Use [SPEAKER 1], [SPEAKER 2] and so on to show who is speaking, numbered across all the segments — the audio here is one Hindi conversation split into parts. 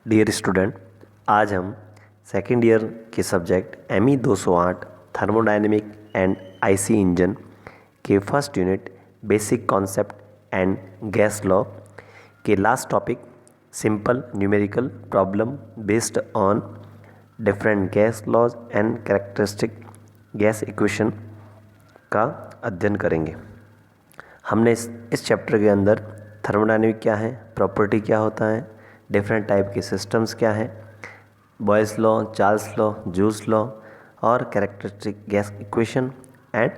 [SPEAKER 1] डियर स्टूडेंट, आज हम सेकेंड ईयर के subject ME 208 thermodynamic and IC engine के first unit basic concept and gas law के last topic simple numerical problem based on different gas laws and characteristic gas equation का अध्ययन करेंगे। हमने इस चैप्टर के अंदर थर्मोडायनेमिक क्या है, प्रॉपर्टी क्या होता है, डिफरेंट टाइप के सिस्टम्स क्या हैं, Boyle's law, Charles law, Joule's law और characteristic gas equation and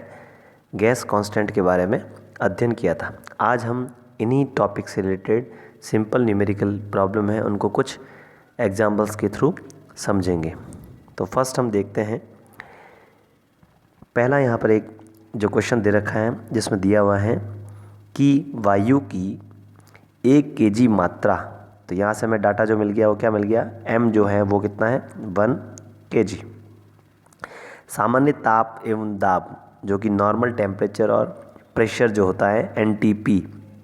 [SPEAKER 1] gas constant के बारे में अध्ययन किया था। आज हम इन्हीं टॉपिक से रिलेटेड सिंपल न्यूमेरिकल प्रॉब्लम है उनको कुछ एग्जाम्पल्स के थ्रू समझेंगे। तो फर्स्ट हम देखते हैं, पहला यहाँ पर एक जो क्वेश्चन दे रखा है जिसमें दिया हुआ है कि वायु की 1 kg मात्रा, तो यहाँ से हमें डाटा जो मिल गया वो क्या मिल गया, m जो है वो कितना है 1 kg। सामान्य ताप एवं दाब जो कि नॉर्मल टेम्परेचर और प्रेशर जो होता है NTP,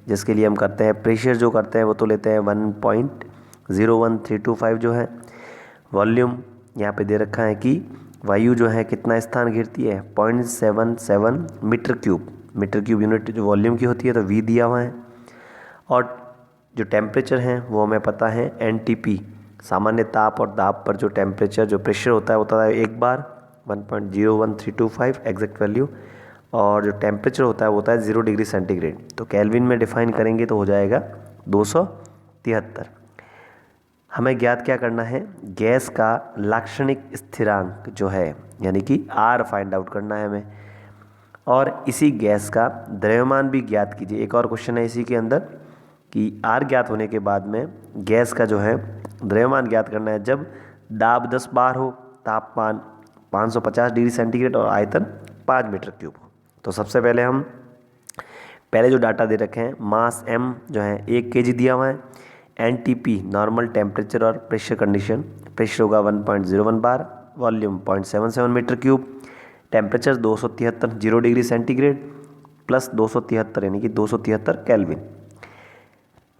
[SPEAKER 1] जिसके लिए हम करते हैं प्रेशर जो करते हैं वो तो लेते हैं 1.01325 जो है। वॉल्यूम यहाँ पे दे रखा है कि वायु जो है कितना स्थान घेरती है 0.77 मीटर क्यूब यूनिट जो वॉल्यूम की होती है, तो V दिया हुआ है। और जो टेम्परेचर है वो हमें पता है NTP, सामान्य ताप और दाब पर जो टेम्परेचर जो प्रेशर होता है वो होता है 1 बार 1.01325 एग्जैक्ट वैल्यू, और जो टेम्परेचर होता है वो होता है 0 डिग्री सेंटीग्रेड। तो केल्विन में डिफाइन करेंगे तो हो जाएगा 273। हमें ज्ञात क्या करना है, गैस का लाक्षणिक स्थिरांक जो है यानी कि R फाइंड आउट करना है हमें, और इसी गैस का द्रव्यमान भी ज्ञात कीजिए। एक और क्वेश्चन है इसी के अंदर कि R ज्ञात होने के बाद में गैस का जो है द्रव्यमान ज्ञात करना है जब दाब 10 बार हो, तापमान 550 डिग्री सेंटीग्रेड और आयतन 5 मीटर क्यूब हो। तो सबसे पहले जो डाटा दे रखे हैं, मास M जो है 1 kg दिया हुआ है, NTP नॉर्मल टेम्परेचर और प्रेशर कंडीशन, प्रेशर होगा 1.01 bar, volume 0.77 metre cube, temperature 273 0 degree centigrade plus 273 यानी कि 273 केल्विन।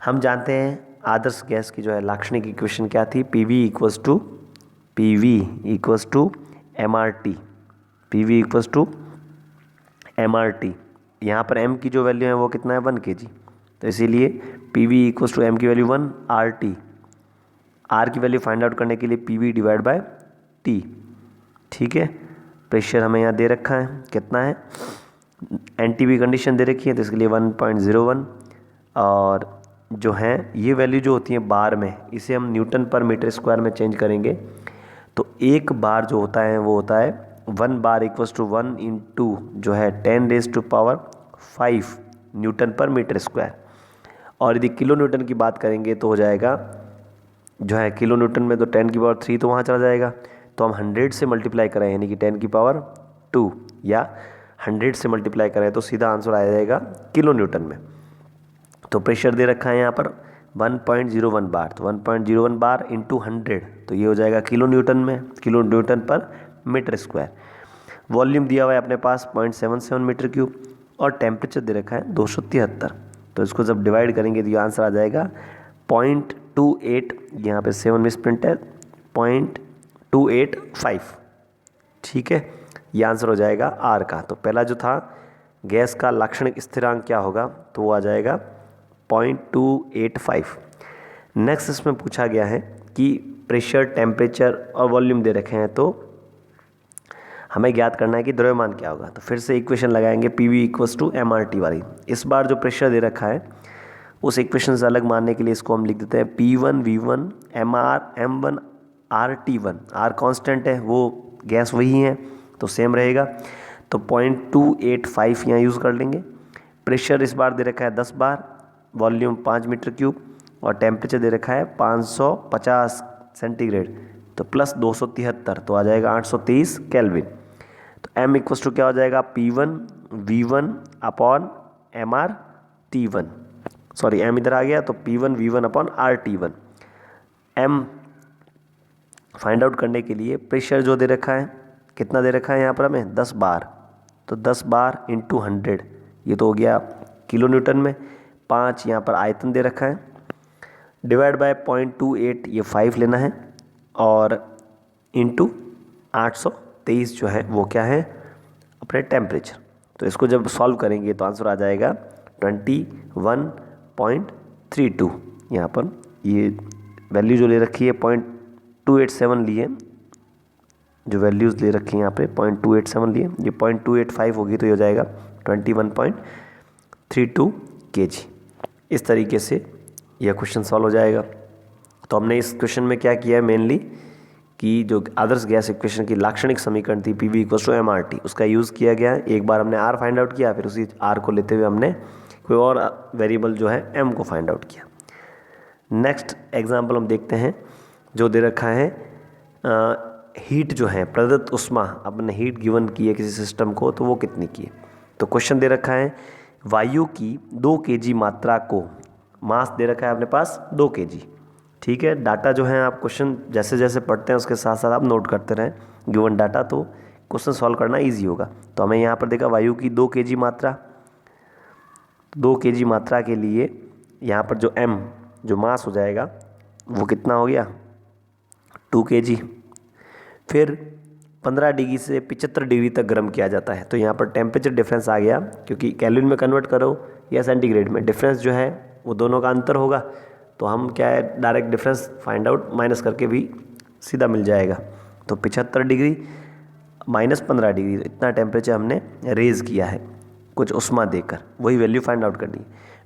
[SPEAKER 1] हम जानते हैं आदर्श गैस की जो है लाक्षणिक इक्वेशन क्या थी, PV MRT। यहाँ पर M की जो वैल्यू है वो कितना है 1 kg, तो इसीलिए PV M की वैल्यू 1 RT। R की वैल्यू फाइंड आउट करने के लिए PV डिवाइड बाय T। ठीक है, प्रेशर हमें यहाँ दे रखा है कितना है, NTP कंडीशन दे रखी है तो इसके लिए 1.01, और जो है ये वैल्यू जो होती है बार में, इसे हम न्यूटन पर मीटर स्क्वायर में चेंज करेंगे। तो एक बार जो होता है वो होता है 1 बार = 1 इंटू जो है 10⁵ न्यूटन पर मीटर स्क्वायर। और यदि किलो न्यूटन की बात करेंगे तो हो जाएगा जो है किलो न्यूटन में तो 10⁻³ तो वहाँ चला जाएगा, तो हम 100 से मल्टीप्लाई करें यानी कि 10⁻² या 100 से मल्टीप्लाई करें तो सीधा आंसर आ जाएगा किलो न्यूटन में। तो प्रेशर दे रखा है यहाँ पर 1.01 बार, तो 1.01 बार इंटू 100 तो ये हो जाएगा किलो न्यूटन में, किलो न्यूटन पर मीटर स्क्वायर। वॉल्यूम दिया हुआ है अपने पास 0.77 मीटर क्यूब, और टेम्परेचर दे रखा है 273। तो इसको जब डिवाइड करेंगे तो ये आंसर आ जाएगा 0.28, यहाँ पे 7 मिसप्रिंट है, 0.285। ठीक है, ये आंसर हो जाएगा R का। तो पहला जो था गैस का लाक्षणिक स्थिरांक क्या होगा, तो वो आ जाएगा 0.285। नेक्स्ट इसमें पूछा गया है कि प्रेशर, टेम्परेचर और वॉल्यूम दे रखे हैं, तो हमें ज्ञात करना है कि द्रव्यमान क्या होगा। तो फिर से इक्वेशन लगाएंगे PV MRT वाली। इस बार जो प्रेशर दे रखा है उस इक्वेशन से अलग मानने के लिए इसको हम लिख देते हैं P1 V1 M1 RT1। R constant है, वो गैस वही है तो सेम रहेगा, तो 0.285 यहाँ यूज़ कर लेंगे। प्रेशर इस बार दे रखा है 10 बार, वॉल्यूम 5 मीटर क्यूब, और टेम्परेचर दे रखा है 550 सेंटीग्रेड, तो प्लस 273 तो आ जाएगा 823 केल्विन। तो M = क्या हो जाएगा P1 V1 upon MRT1, sorry M इधर आ गया, तो P1 V1 upon RT1। M find out करने के लिए प्रेशर जो दे रखा है कितना दे रखा है यहाँ पर हमें 10 बार, तो 10 बार इंटू 100 ये तो हो गया किलो न्यूटन में। 5 यहाँ पर आयतन दे रखा है, डिवाइड बाय 0.28 ये 5 लेना है और इंटू 823 जो है वो क्या है अपने टेम्परेचर। तो इसको जब सॉल्व करेंगे तो आंसर आ जाएगा 21.32। यहाँ पर ये वैल्यू जो ले रखी है 0.287 लिए, जो वैल्यूज़ ले रखी हैं यहाँ पे 0.287 लिए, ये 0.285 होगी तो ये हो जाएगा 21.32 kg। इस तरीके से यह क्वेश्चन सॉल्व हो जाएगा। तो हमने इस क्वेश्चन में क्या किया है मेनली कि जो आदर्श गैस इक्वेशन की लाक्षणिक समीकरण थी PV इक्वल्स टू MRT, उसका यूज़ किया गया। एक बार हमने R फाइंड आउट किया, फिर उसी R को लेते हुए हमने कोई और वेरिएबल जो है M को फाइंड आउट किया। नेक्स्ट एग्जाम्पल हम देखते हैं जो दे रखा है हीट जो है प्रदत्त उष्मा, अपने हीट गिवन की है किसी सिस्टम को तो वो कितनी की है। तो क्वेश्चन दे रखा है वायु की 2 kg मात्रा को, मास दे रखा है अपने पास 2 kg। ठीक है, डाटा जो है आप क्वेश्चन जैसे जैसे पढ़ते हैं उसके साथ साथ आप नोट करते रहें गिवन डाटा, तो क्वेश्चन सॉल्व करना इजी होगा। तो हमें यहाँ पर देखा वायु की 2 kg मात्रा, 2 kg मात्रा के लिए यहाँ पर जो M जो मास हो जाएगा वो कितना हो गया 2 kg। फिर 15 डिग्री से 75 डिग्री तक गर्म किया जाता है। तो यहाँ पर टेम्परेचर डिफरेंस आ गया, क्योंकि केल्विन में कन्वर्ट करो या सेंटीग्रेड में, डिफरेंस जो है वो दोनों का अंतर होगा। तो हम क्या है direct difference find out minus करके भी सीधा मिल जाएगा। तो 75 डिग्री माइनस 15 डिग्री, इतना टेम्परेचर हमने रेज किया है कुछ उष्मा देकर, वही वैल्यू फाइंड आउट करनी है।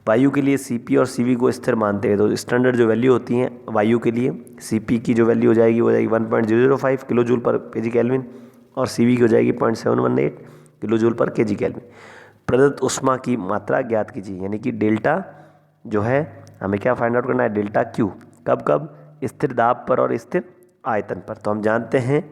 [SPEAKER 1] वायु के लिए Cp और Cv को स्थिर मानते हैं, तो स्टैंडर्ड जो वैल्यू होती हैं वायु के लिए Cp की जो वैल्यू हो जाएगी वो जाएगी 1.005 किलो जूल पर केजी केल्विन और Cv की हो जाएगी 0.718 किलो जूल पर केजी केल्विन। प्रदत्त उष्मा की मात्रा ज्ञात कीजिए, यानी कि डेल्टा जो है हमें क्या फाइंड आउट करना है, डेल्टा Q। कब कब, स्थिर दाब पर और स्थिर आयतन पर। तो हम जानते हैं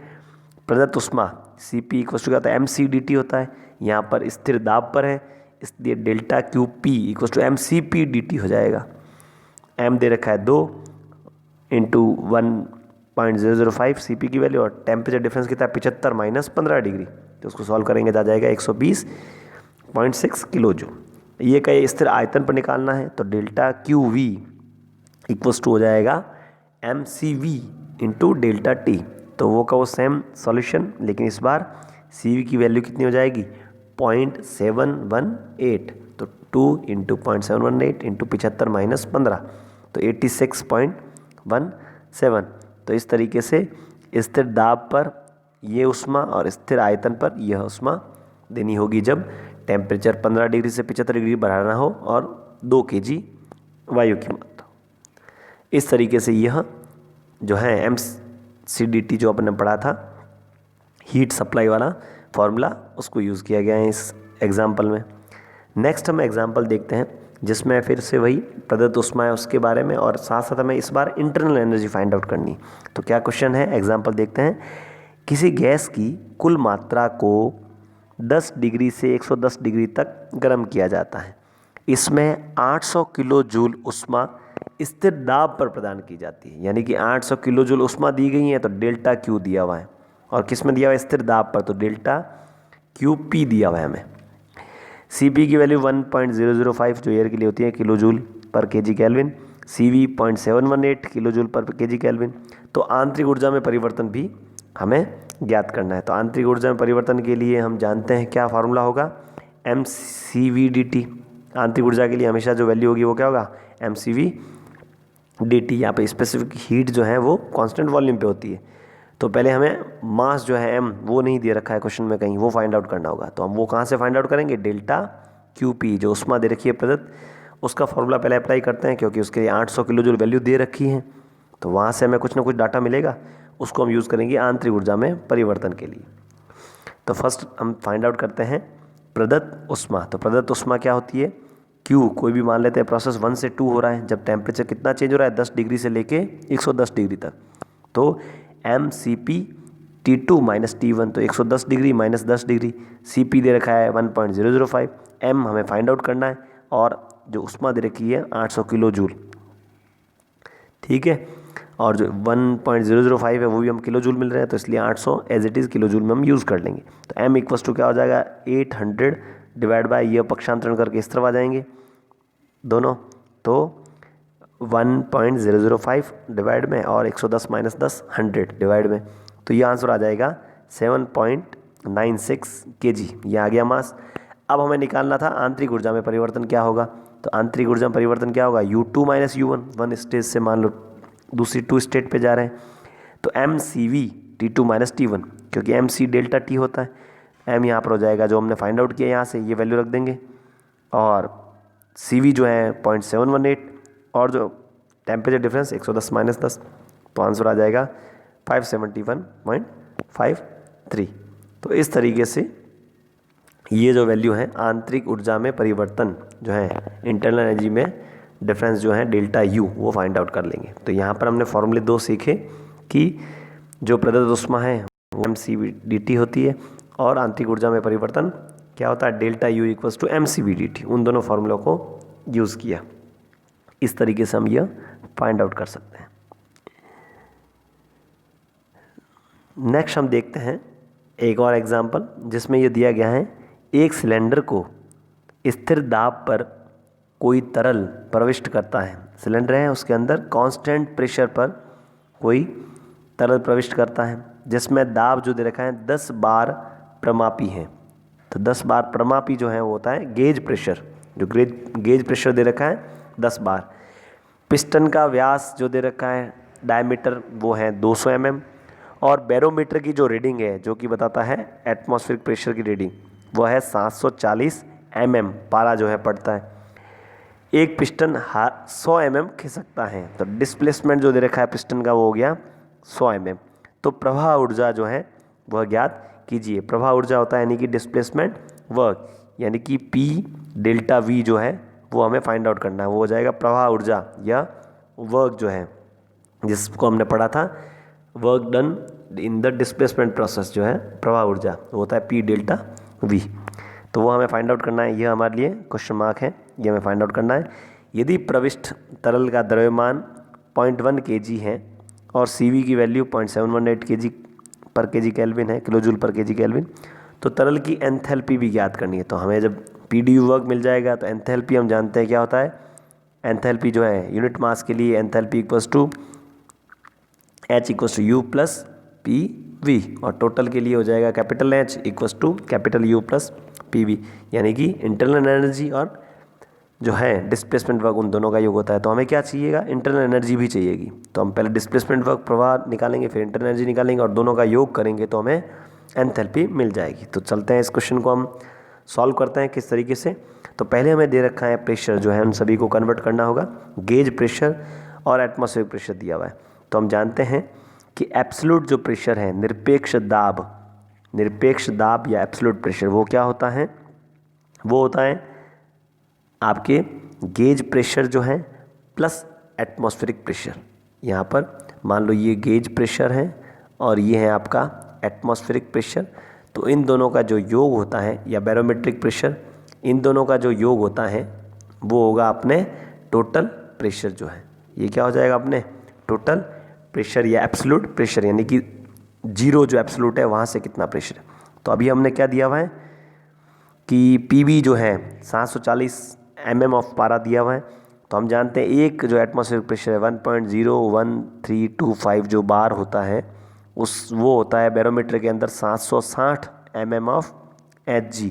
[SPEAKER 1] प्रदत्त उष्मा Cp इक्वल टू क्या होता है mCdt होता है, यहाँ पर स्थिर दाब पर है इसलिए delta QP equal to mCpdt हो जाएगा। M दे रखा है 2 इंटू 1.005 Cp की वैल्यू और टेम्परेचर डिफरेंस कितना है 75 माइनस 15 डिग्री, तो उसको सॉल्व करेंगे तो आ जाएगा 120.6 किलो जूल। ये कहीं स्थिर आयतन पर निकालना है तो डेल्टा QV इक्वल्स टू हो जाएगा mCV इंटू डेल्टा T। तो वो का वो सेम सॉल्यूशन, लेकिन इस बार CV की वैल्यू कितनी हो जाएगी 0.718। तो 2 इंटू 0.718 इंटू 75 माइनस 15 तो 86.17। तो इस तरीके से स्थिर दाब पर ये उष्मा और स्थिर आयतन पर यह उष्मा देनी होगी जब टेम्परेचर 15 डिग्री से 75 डिग्री बढ़ाना हो और 2 kg वायु की मात्रा। इस तरीके से यह जो है mCdt जो अपने पढ़ा था हीट सप्लाई वाला फॉर्मूला, उसको यूज़ किया गया है इस एग्जाम्पल में। नेक्स्ट हम एग्जाम्पल देखते हैं जिसमें फिर से वही प्रदत्त उष्मा है उसके बारे में, और साथ साथ हमें इस बार इंटरनल एनर्जी फाइंड आउट करनी। तो क्या क्वेश्चन है, एग्जाम्पल देखते हैं। किसी गैस की कुल मात्रा को 10 डिग्री से 110 डिग्री तक गर्म किया जाता है। इसमें 800 किलो जूल उष्मा स्थिर दाब पर प्रदान की जाती है, यानी कि 800 किलो जूल उष्मा दी गई है तो डेल्टा Q दिया हुआ है, और किस में दिया हुआ है स्थिर दाब पर, तो डेल्टा QP दिया हुआ है हमें। Cp की वैल्यू 1.005 जो एयर के लिए होती है किलो जूल पर KG kelvin, Cv 0.718 kilo joule पर केजी केल्विन। तो आंतरिक ऊर्जा में परिवर्तन भी हमें ज्ञात करना है। तो आंतरिक ऊर्जा में परिवर्तन के लिए हम जानते हैं क्या फार्मूला होगा mCvdt। आंतरिक ऊर्जा के लिए हमेशा जो वैल्यू होगी वो क्या होगा mCvdt। यहाँ पे स्पेसिफिक हीट जो है वो कांस्टेंट वॉल्यूम पे होती है। तो पहले हमें मास जो है m वो नहीं दे रखा है क्वेश्चन में कहीं, वो फाइंड आउट करना होगा। तो हम वो कहाँ से फाइंड आउट करेंगे, डेल्टा QP जो उष्मा दे रखी है प्रदत्त, उसका फॉर्मूला पहले अप्लाई करते हैं क्योंकि उसके लिए 800 किलो जूल वैल्यू दे रखी है। तो वहाँ से हमें कुछ ना कुछ डाटा मिलेगा, उसको हम यूज़ करेंगे आंतरिक ऊर्जा में परिवर्तन के लिए। तो फर्स्ट हम फाइंड आउट करते हैं प्रदत्त उष्मा। तो प्रदत्त उष्मा क्या होती है, Q कोई भी मान लेते हैं, प्रोसेस 1 से 2 हो रहा है, जब टेम्परेचर कितना चेंज हो रहा है 10 डिग्री से लेके 110 डिग्री तक। तो mCpT2 माइनस T1, तो 110 डिग्री माइनस 10 डिग्री। Cp दे रखा है 1.005, m हमें फाइंड आउट करना है, और जो उष्मा दे रखी है 800 किलो जूल, ठीक है। और जो 1.005 है वो भी हम किलो जूल मिल रहे हैं, तो इसलिए 800 as it is kilo joule में हम यूज़ कर लेंगे। तो m इक्वल्स टू क्या हो जाएगा 800 डिवाइड बाय, ये पक्षांतरण करके इस तरफ आ जाएंगे दोनों, तो 1.005 डिवाइड में और 110 माइनस 10 100 डिवाइड में, तो ये आंसर आ जाएगा 7.96 kg। ये आ गया मास। अब हमें निकालना था आंतरिक ऊर्जा में परिवर्तन क्या होगा। तो आंतरिक ऊर्जा में परिवर्तन क्या होगा, U2 minus U1, one stage से मान लो दूसरी 2 स्टेट पे जा रहे हैं, तो MCV T2 माइनस T1, क्योंकि MC डेल्टा T होता है। M यहाँ पर हो जाएगा जो हमने फाइंड आउट किया, यहाँ से ये वैल्यू रख देंगे, और CV जो है 0.718, और जो टेम्परेचर डिफरेंस 110 माइनस 10, तो आंसर आ जाएगा 571.53। तो इस तरीके से ये जो वैल्यू है आंतरिक ऊर्जा में परिवर्तन जो है, इंटरनल एनर्जी में डिफरेंस जो है डेल्टा U, वो फाइंड आउट कर लेंगे। तो यहाँ पर हमने फॉर्मूले 2 सीखे कि जो प्रदत्त ऊष्मा है वो MCV/dt होती है, और आंतरिक ऊर्जा में परिवर्तन क्या होता है, delta U equals to MCV/dt। उन दोनों फॉर्मूलों को यूज़ किया। इस तरीके से हम यह फाइंड आउट कर सकते हैं। नेक्स्ट हम देखते हैं एक और एग्जांपल, जिसमें यह दिया गया है एक सिलेंडर को स्थिर दाब पर कोई तरल प्रविष्ट करता है। सिलेंडर है, उसके अंदर कांस्टेंट प्रेशर पर कोई तरल प्रविष्ट करता है, जिसमें दाब जो दे रखा है 10 बार प्रमापी है। तो 10 बार प्रमापी जो है वो होता है गेज प्रेशर, जो गेज प्रेशर दे रखा है 10 बार। पिस्टन का व्यास जो दे रखा है डायमीटर वो है 200 mm, और बैरोमीटर की जो रीडिंग है जो कि बताता है एटमॉस्फेरिक प्रेशर की रीडिंग, वो है 740 mm पारा जो है पड़ता है। एक पिस्टन 100 mm खिसकता है, तो डिस्प्लेसमेंट जो दे रखा है पिस्टन का वो हो गया 100 mm। तो प्रवाह ऊर्जा जो है वह ज्ञात कीजिए। प्रवाह ऊर्जा होता है यानी कि डिस्प्लेसमेंट वर्क, यानी कि P डेल्टा V जो है वो हमें फाइंड आउट करना है। वो हो जाएगा प्रवाह ऊर्जा या वर्क जो है, जिसको हमने पढ़ा था work done in the displacement process, जो है प्रवाह ऊर्जा वो होता है P डेल्टा V। तो वो हमें फाइंड आउट करना है। यह हमारे लिए क्वेश्चन मार्क है, ये हमें फाइंड आउट करना है। यदि प्रविष्ट तरल का द्रव्यमान 0.1 kg है और CV की वैल्यू 0.718 kg पर kg केल्विन है, किलो जूल पर kg केल्विन, तो तरल की एंथैल्पी भी ज्ञात करनी है। तो हमें जब PdU वर्क मिल जाएगा तो एंथैल्पी हम जानते हैं क्या होता है। एंथैल्पी जो है यूनिट मास के लिए enthalpy equals to H equals to U plus PV, और टोटल के लिए हो जाएगा capital H equals to capital U plus PV, यानी कि इंटरनल एनर्जी और जो है डिस्प्लेसमेंट वर्क उन दोनों का योग होता है। तो हमें क्या चाहिएगा, इंटरनल एनर्जी भी चाहिएगी। तो हम पहले डिस्प्लेसमेंट वर्क प्रवाह निकालेंगे, फिर इंटरनल एनर्जी निकालेंगे और दोनों का योग करेंगे तो हमें एंथैल्पी मिल जाएगी। तो चलते हैं इस क्वेश्चन को हम सॉल्व करते हैं किस तरीके से। तो पहले हमें दे रखा है प्रेशर जो है उन सभी को कन्वर्ट करना होगा, गेज प्रेशर और एटमॉस्फेरिक प्रेशर दिया हुआ है। तो हम जानते हैं कि एब्सोल्यूट जो प्रेशर है, निरपेक्ष दाब या एब्सोल्यूट प्रेशर, वो क्या होता है, वो होता है आपके गेज प्रेशर जो है प्लस एटमॉस्फेरिक प्रेशर। यहाँ पर मान लो ये गेज प्रेशर है और ये है आपका एटमॉस्फेरिक प्रेशर, तो इन दोनों का जो योग होता है या बैरोमेट्रिक प्रेशर, इन दोनों का जो योग होता है वो होगा अपने टोटल प्रेशर जो है। ये क्या हो जाएगा अपने टोटल प्रेशर या एब्सोल्यूट प्रेशर, यानी कि जीरो जो एब्सोल्यूट है वहाँ से कितना प्रेशर है। तो अभी हमने क्या दिया हुआ है कि PV जो है 740 mm ऑफ पारा दिया हुआ है। तो हम जानते हैं एक जो एटमॉस्फेरिक प्रेशर है 1.01325 जो बार होता है वो होता है बैरोमीटर के अंदर 760 mm ऑफ Hg।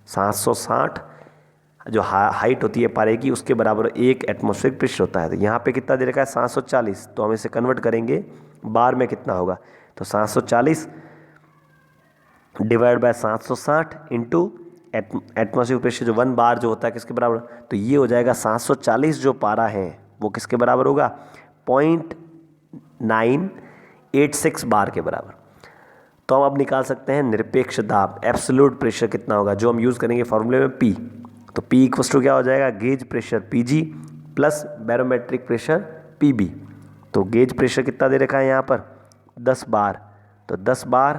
[SPEAKER 1] 760 जो हाइट होती है पारे की उसके बराबर एक एटमॉस्फेरिक प्रेशर होता है। तो यहाँ पे कितना दे रखा है 740, तो हम इसे कन्वर्ट करेंगे बार में कितना होगा, तो 740 divide by 760 into atmospheric pressure जो 1 बार जो होता है किसके बराबर, तो ये हो जाएगा 740 जो पारा है वो किसके बराबर होगा 0.986 बार के बराबर। तो हम अब निकाल सकते हैं निरपेक्ष दाब, एब्सोल्यूट प्रेशर कितना होगा, जो हम यूज़ करेंगे फॉर्मूले में P। तो P इक्वल्स टू क्या हो जाएगा, gauge pressure PG plus barometric pressure PB। तो गेज प्रेशर कितना दे रखा है यहाँ पर 10 बार, तो 10 बार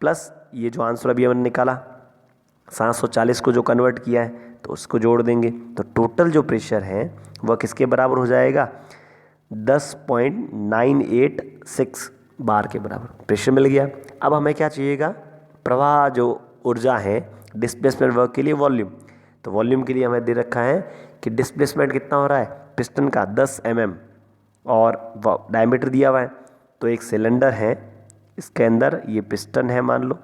[SPEAKER 1] प्लस ये जो आंसर अभी हमने निकाला 740 को जो कन्वर्ट किया है तो उसको जोड़ देंगे, तो टोटल जो प्रेशर है वह किसके बराबर हो जाएगा 10.986 बार के बराबर प्रेशर मिल गया। अब हमें क्या चाहिएगा, प्रवाह जो ऊर्जा है डिस्प्लेसमेंट वर्क के लिए वॉल्यूम। तो वॉल्यूम के लिए हमें दे रखा है कि डिस्प्लेसमेंट कितना हो रहा है पिस्टन का 10 mm और डायमीटर दिया हुआ है। तो एक सिलेंडर है, इसके अंदर ये पिस्टन है मान लो,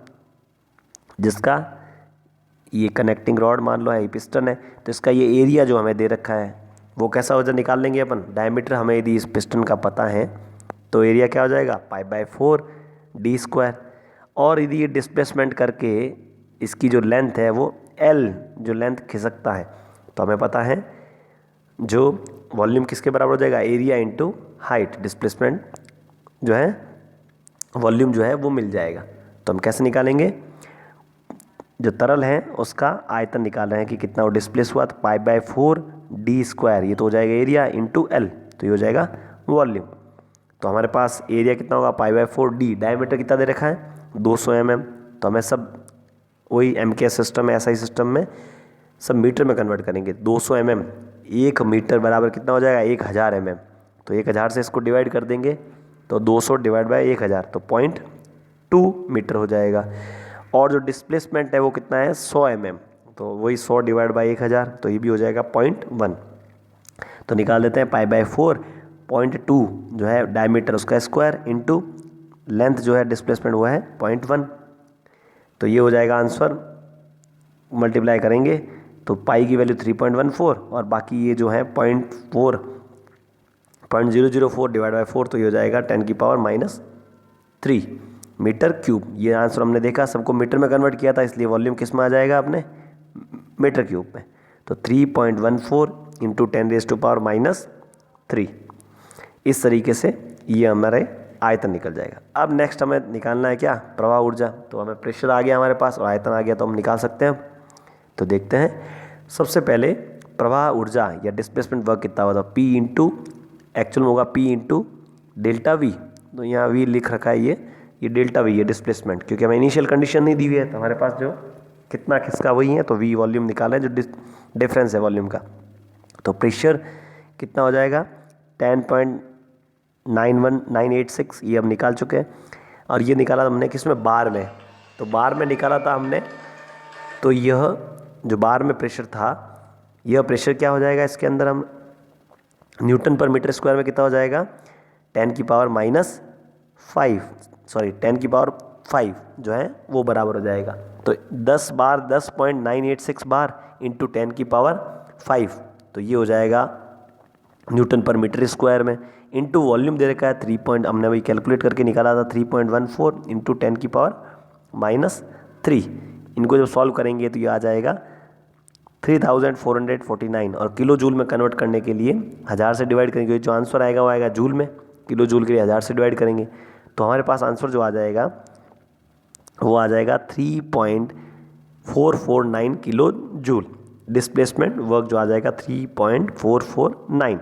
[SPEAKER 1] जिसका ये कनेक्टिंग रॉड मान लो है, ये पिस्टन है। तो इसका ये एरिया जो हमें दे रखा है वो कैसा हो जाए निकाल लेंगे अपन। डायमीटर हमें यदि इस पिस्टन का पता है तो एरिया क्या हो जाएगा π/4 d²। और यदि ये डिस्प्लेसमेंट करके इसकी जो लेंथ है वो L जो लेंथ खिसकता है, तो हमें पता है जो वॉल्यूम किसके बराबर हो जाएगा, एरिया इंटू हाइट। डिस्प्लेसमेंट जो है वॉल्यूम जो है वो मिल जाएगा। तो हम कैसे निकालेंगे, जो तरल है उसका आयतन निकाल रहे हैं कि कितना वो डिस्प्लेस हुआ, तो π/4 d², ये तो हो जाएगा एरिया इंटू L, तो ये हो जाएगा वॉल्यूम। तो हमारे पास एरिया कितना होगा π/4 d, डायमीटर कितना दे रखा है 200 mm। तो हमें सब वही MKS सिस्टम है, SI सिस्टम में सब मीटर में कन्वर्ट करेंगे। 200 mm, 1 मीटर बराबर कितना हो जाएगा 1000 mm। तो 1000 से इसको डिवाइड कर देंगे तो 200 डिवाइड बाय 1000, तो 0.2 मीटर हो जाएगा। और जो डिस्प्लेसमेंट है वो कितना है 100 mm, तो वही 100 डिवाइड बाई 1000, तो ये भी हो जाएगा 0.1। तो निकाल देते हैं π/4 0.2 जो है डायमीटर उसका स्क्वायर इंटू लेंथ जो है डिस्प्लेसमेंट वो है 0.1। तो ये हो जाएगा आंसर, मल्टीप्लाई करेंगे तो पाई की वैल्यू 3.14 और बाकी ये जो है 0.004 डिवाइड बाई 4, तो ये हो जाएगा 10⁻³ मीटर क्यूब। ये आंसर हमने देखा, सबको मीटर में कन्वर्ट किया था, इसलिए वॉल्यूम किस में आ जाएगा अपने मीटर क्यूब में। तो 3.14 इंटू 10⁻³ इस तरीके से ये हमारे आयतन निकल जाएगा। अब नेक्स्ट हमें निकालना है क्या, प्रवाह ऊर्जा। तो हमें प्रेशर आ गया हमारे पास और आयतन आ गया, तो हम निकाल सकते हैं। तो देखते हैं, सबसे पहले प्रवाह ऊर्जा या डिस्प्लेसमेंट वर्क कितना हुआ था, P इंटू एक्चुअल में होगा P इंटू ΔV। तो यहाँ V लिख रखा है, ये ΔV ये डिस्प्लेसमेंट, क्योंकि हमें इनिशियल कंडीशन नहीं दी हुई है, तो हमारे पास जो कितना किसका वही है, तो V वॉल्यूम निकाला है जो डिफरेंस है वॉल्यूम का। तो प्रेशर कितना हो जाएगा 10.91986, ये हम निकाल चुके हैं। और ये निकाला हमने किस में, बार में। तो बार में निकाला था हमने, तो यह जो बार में प्रेशर था, यह प्रेशर क्या हो जाएगा इसके अंदर, हम न्यूटन पर मीटर स्क्वायर में कितना हो जाएगा 10⁻⁵ जो है वो बराबर हो जाएगा। तो 10 बार 10.986 बार इंटू 10⁻⁵, तो ये हो जाएगा न्यूटन पर मीटर स्क्वायर में, इंटू वॉल्यूम दे रखा है 3 हमने वही कैलकुलेट करके निकाला था 3.14 इंटू 10⁻³ इनको जब सॉल्व करेंगे तो ये आ जाएगा 3449। और किलो जूल में कन्वर्ट करने के लिए 1000 से डिवाइड करेंगे, जो आंसर आएगा वो आएगा जूल में, किलो जूल के लिए 1000 से डिवाइड करेंगे, तो हमारे पास आंसर जो आ जाएगा वो आ जाएगा 3.449 किलो जूल। डिस्प्लेसमेंट वर्क जो आ जाएगा 3.449,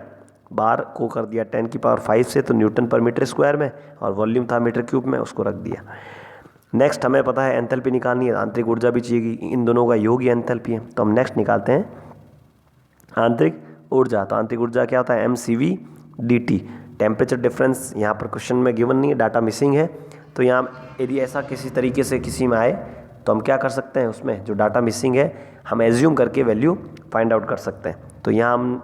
[SPEAKER 1] बार को कर दिया 10⁵ से, तो न्यूटन पर मीटर स्क्वायर में, और वॉल्यूम था मीटर क्यूब में, उसको रख दिया। नेक्स्ट हमें पता है एंथैल्पी निकालनी है, आंतरिक ऊर्जा भी चाहिए, इन दोनों का योग ही एंथैल्पी है। तो हम नेक्स्ट निकालते हैं आंतरिक ऊर्जा। तो आंतरिक ऊर्जा क्या होता है mCV dt। टेम्परेचर डिफरेंस यहाँ पर क्वेश्चन में गिवन नहीं है, डाटा मिसिंग है। तो यहाँ यदि ऐसा किसी तरीके से किसी में आए तो हम क्या कर सकते हैं, उसमें जो डाटा मिसिंग है हम एज्यूम करके वैल्यू फाइंड आउट कर सकते हैं। तो यहाँ हम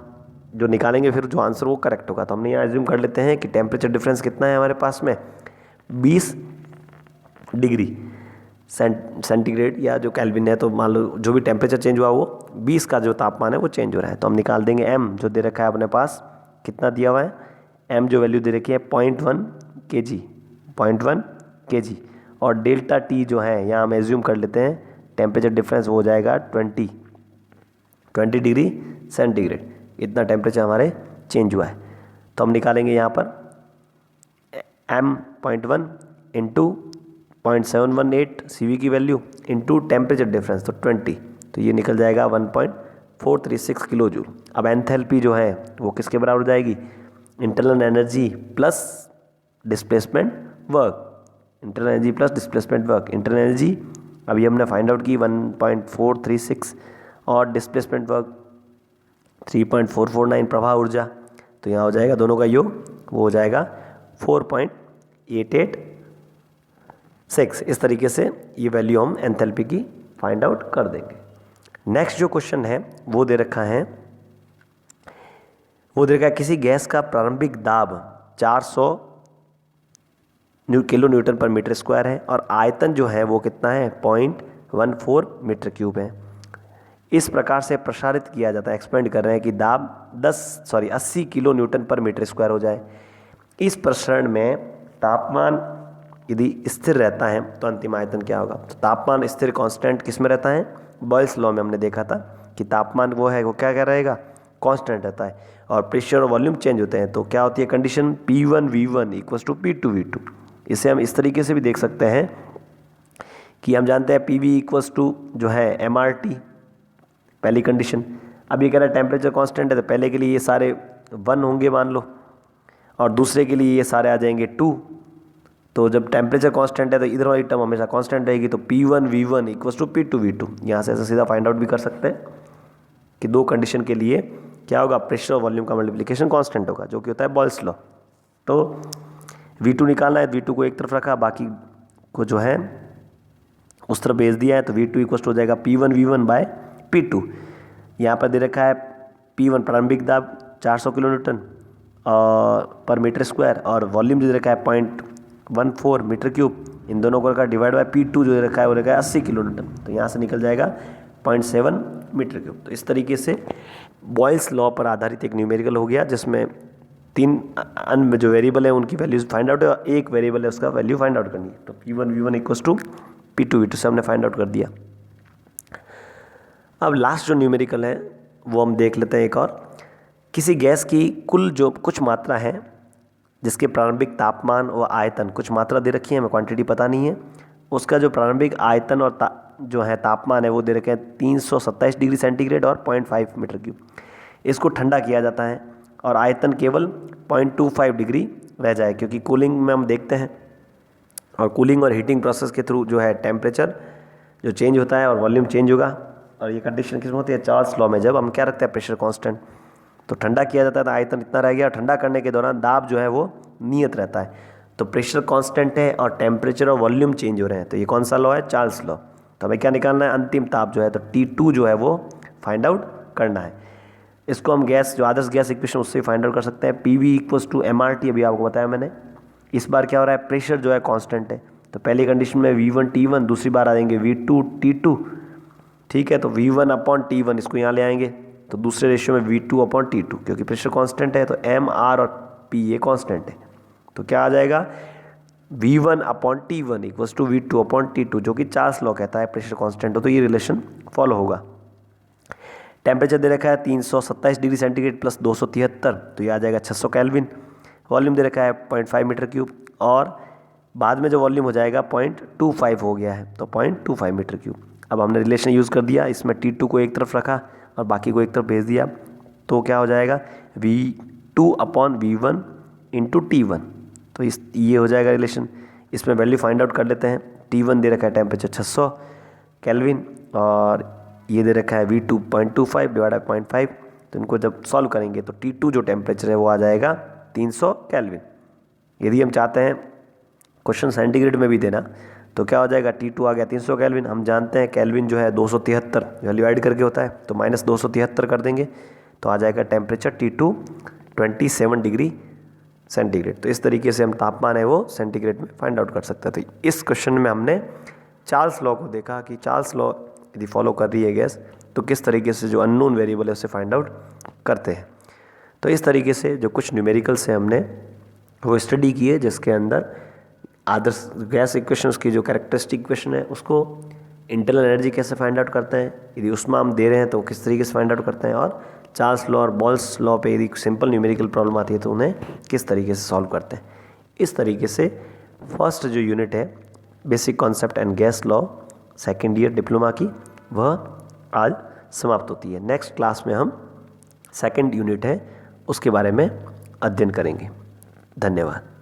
[SPEAKER 1] जो निकालेंगे फिर जो आंसर वो करेक्ट होगा। तो हमने यहाँ एज्यूम कर लेते हैं कि टेम्परेचर डिफरेंस कितना है हमारे पास में 20 डिग्री सेंटीग्रेड या जो केल्विन है, तो मान लो जो भी टेम्परेचर चेंज हुआ वो 20 का जो तापमान है वो चेंज हो रहा है। तो हम निकाल देंगे m जो दे रखा है अपने पास, कितना दिया हुआ है m जो वैल्यू दे रखी है 0.1 kg, और डेल्टा T जो है यहाँ हम एज्यूम कर लेते हैं टेम्परेचर डिफरेंस वो हो जाएगा 20 डिग्री सेंटीग्रेड, इतना टेम्परेचर हमारे चेंज हुआ है। तो हम निकालेंगे यहाँ पर m 0.1 इंटू 0.718 CV की वैल्यू इंटू टेम्परेचर डिफरेंस, तो 20, तो ये निकल जाएगा 1.436 किलो जूल। अब एंथैल्पी जो है वो किसके बराबर हो जाएगी, internal energy plus displacement work, internal energy plus displacement work. Internal energy अभी हमने फाइंड आउट की 1.436 और डिस्प्लेसमेंट वर्क 3.449 प्रवाह ऊर्जा, तो यहाँ हो जाएगा दोनों का योग वो हो जाएगा 4.886। इस तरीके से ये वैल्यू हम एंथैल्पी की फाइंड आउट कर देंगे। नेक्स्ट जो क्वेश्चन है वो दे रखा है, वो दे रखा है किसी गैस का प्रारंभिक दाब 400 किलो न्यूटन पर मीटर स्क्वायर है और आयतन जो है वो कितना है 0.14 मीटर क्यूब है। इस प्रकार से प्रसारित किया जाता है, एक्सपेंड कर रहे हैं कि दाब 80 किलो न्यूटन पर मीटर स्क्वायर हो जाए। इस प्रसरण में तापमान यदि स्थिर रहता है तो अंतिम आयतन क्या होगा। तो तापमान स्थिर कांस्टेंट किस में रहता है, बॉयल्स लॉ में हमने देखा था कि तापमान वो है वो क्या रहेगा, कांस्टेंट रहता है और प्रेशर और वॉल्यूम चेंज होते हैं। तो क्या होती है condition, P1V1 equals to P2V2। इसे हम इस तरीके से भी देख सकते हैं कि हम जानते हैं PV इक्वल्स टू जो है MRT, पहली कंडीशन। अब ये कह रहा है टेम्परेचर कांस्टेंट है तो पहले के लिए ये सारे 1 होंगे मान लो और दूसरे के लिए ये सारे आ जाएंगे 2। तो जब टेम्परेचर कांस्टेंट है तो इधर वाली टर्म हमेशा कांस्टेंट रहेगी। तो P1V1 इक्वल्स टू P2V2। यहाँ से ऐसा सीधा फाइंड आउट भी कर सकते हैं कि दो कंडीशन के लिए क्या होगा, प्रेशर और वॉल्यूम का मल्टीप्लिकेशन कांस्टेंट होगा जो कि होता है बॉयल्स लॉ। तो V2 निकालना है, V2 को एक तरफ रखा, बाकी को जो है उस तरफ भेज दिया है। तो V2 इक्वल्स हो जाएगा P1V1 बाय P2। यहाँ पर दे रखा है P1 प्रारंभिक दाब 400 किलो न्यूटन पर मीटर स्क्वायर और वॉल्यूम जो दे रखा है 0.14 मीटर क्यूब। इन दोनों को रखा डिवाइड बाय P2 जो दे रखा है वो रखा है 80 किलो न्यूटन। तो यहाँ से निकल जाएगा 0.7 मीटर क्यूब। तो इस तरीके से बॉयल्स लॉ पर आधारित एक न्यूमेरिकल हो गया जिसमें 3 अन्य जो वेरिएबल है उनकी वैल्यूज फाइंड आउट है और एक वेरिएबल है उसका वैल्यू फाइंड आउट करनी है। तो P1V1 इक्वल्स टू P2V2 से हमने फाइंड आउट कर दिया। अब लास्ट जो न्यूमेरिकल है वो हम देख लेते हैं एक और। किसी गैस की कुल जो कुछ मात्रा है जिसके प्रारंभिक तापमान और आयतन, कुछ मात्रा दे रखी है, हमें क्वांटिटी पता नहीं है, उसका जो प्रारंभिक आयतन और जो है तापमान है वो दे रखे हैं 327 डिग्री सेंटीग्रेड और 0.5 मीटर क्यूब। इसको ठंडा किया जाता है और आयतन केवल 0.25 डिग्री रह जाए क्योंकि कूलिंग में हम देखते हैं और कूलिंग और हीटिंग प्रोसेस के थ्रू जो है टेम्परेचर जो चेंज होता है और वॉल्यूम चेंज होगा। और ये कंडीशन किस में होती है, चार्ल्स लॉ में, जब हम क्या रखते हैं प्रेशर कांस्टेंट। तो ठंडा किया जाता है तो आयतन इतना रह गया, ठंडा करने के दौरान दाब जो है वो नियत रहता है। तो प्रेशर कांस्टेंट है और टेम्परेचर और वॉल्यूम चेंज हो रहे हैं, तो ये कौन सा लॉ है, चार्ल्स लॉ। तो हमें क्या निकालना है, अंतिम ताप जो है, तो T2 जो है वो फाइंड आउट करना है। इसको हम गैस जो आदर्श गैस इक्वेशन उससे फाइंड आउट कर सकते हैं। PV इक्वल्स टू MRT, अभी आपको बताया मैंने। इस बार क्या हो रहा है, प्रेशर जो है कांस्टेंट है तो पहली कंडीशन में V1 T1, दूसरी बार आ जाएंगे V2 T2, ठीक है। तो V1 अपॉन T1 इसको यहाँ ले आएंगे तो दूसरे रेशियो में V2 अपॉन T2, क्योंकि प्रेशर कांस्टेंट है तो M R और P ये कांस्टेंट है। तो क्या आ जाएगा, V1 upon T1 equals to V2 upon T2, जो कि चार्ल्स लॉ कहता है प्रेशर कांस्टेंट हो तो ये रिलेशन फॉलो होगा। टेम्परेचर दे रखा है 327 डिग्री सेंटीग्रेड प्लस 273, तो ये आ जाएगा 600 केल्विन। वॉल्यूम दे रखा है 0.5 मीटर क्यूब और बाद में जो वॉल्यूम हो जाएगा 0.25 हो गया है, तो 0.25 मीटर क्यूब। अब हमने रिलेशन यूज़ कर दिया, इसमें T2 को एक तरफ रखा और बाकी को एक तरफ भेज दिया, तो क्या हो जाएगा V2 upon V1 into T1। तो ये हो जाएगा रिलेशन। इसमें वैल्यू फाइंड आउट कर लेते हैं। T1 दे रखा है टेम्परेचर 600 केल्विन और ये दे रखा है V2 0.25 डिवाइड बाई 0.5। तो इनको जब सॉल्व करेंगे तो T2 जो टेम्परेचर है वो आ जाएगा 300 केल्विन। यदि हम चाहते हैं क्वेश्चन सेंटीग्रेड में भी देना तो क्या हो जाएगा, T2 आ गया 300 केल्विन। हम जानते हैं केल्विन जो है 273 वैल्यू ऐड करके होता है, तो माइनस 273 कर देंगे तो आ जाएगा टेम्परेचर T2 27 डिग्री सेंटीग्रेड। तो इस तरीके से हम तापमान है वो सेंटीग्रेड में फाइंड आउट कर सकते हैं। तो इस क्वेश्चन में हमने चार्ल्स लॉ को देखा कि चार्ल्स लॉ यदि फॉलो कर रही है गैस तो किस तरीके से जो अननोन वेरिएबल है उसे फाइंड आउट करते हैं। तो इस तरीके से जो कुछ न्यूमेरिकल्स से हमने वो स्टडी की है, जिसके अंदर आदर्श गैस इक्वेशंस की जो कैरेक्टरिस्टिक इक्वेशन है उसको इंटरनल एनर्जी कैसे फाइंड आउट करते हैं, यदि उसमें हम दे रहे हैं तो किस तरीके से फाइंड आउट करते हैं, और चार्ल्स लॉ और बॉयल्स लॉ पे यदि सिंपल न्यूमेरिकल प्रॉब्लम आती है तो उन्हें किस तरीके से सॉल्व करते हैं। इस तरीके से फर्स्ट जो यूनिट है basic concept and gas law second year diploma की वह आज समाप्त होती है। नेक्स्ट क्लास में हम सेकेंड यूनिट है उसके बारे में अध्ययन करेंगे। धन्यवाद।